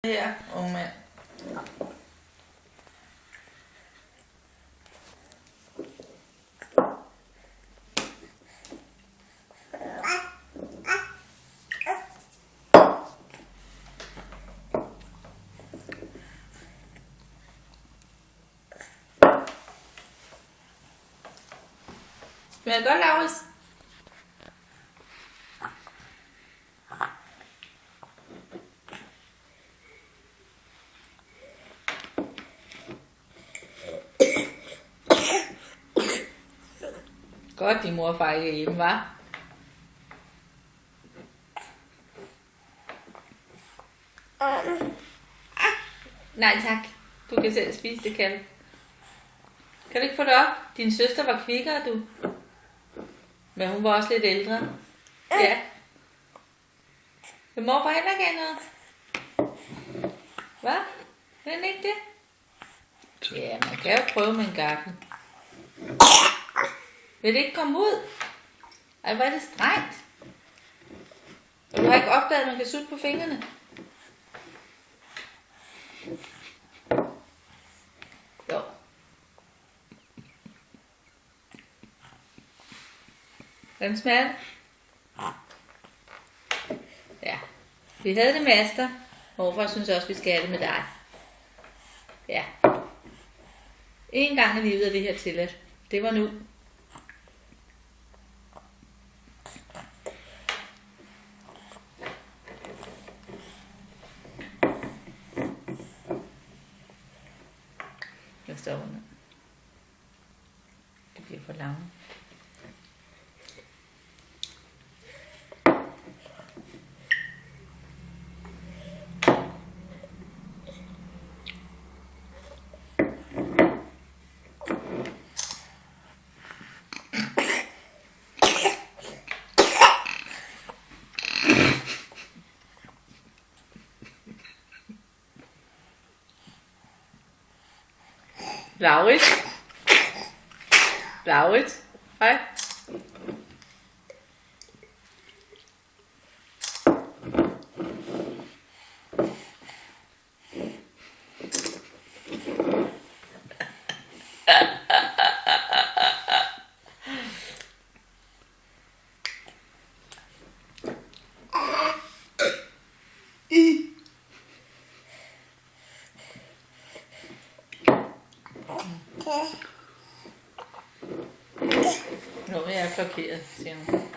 Her, unge mand. Smager det godt, Laurits? Godt, din mor og far ikke er hjemme, hva'? Nej tak, du kan selv spise det, kan du? Kan du ikke få det op? Din søster var kvikkere, du. Men hun var også lidt ældre. Ja. Men morfar heller ikke have noget? Hvad? Vil den ikke det? Ja, man kan jo prøve med en gaffel. Vil det ikke komme ud? Ej, hvor er det strengt. Og du har ikke opdaget, at man kan sutte på fingrene? Jo. Hvem smager det? Ja. Vi havde det med Asta. Morfar synes også, vi skal have det med dig. Ja. En gang i livet er det her tilladt. Det var nu. Jeg står under. Det bliver for langt. Laurits. Laurits. Hej. Nu er jeg blokeret, siger hun.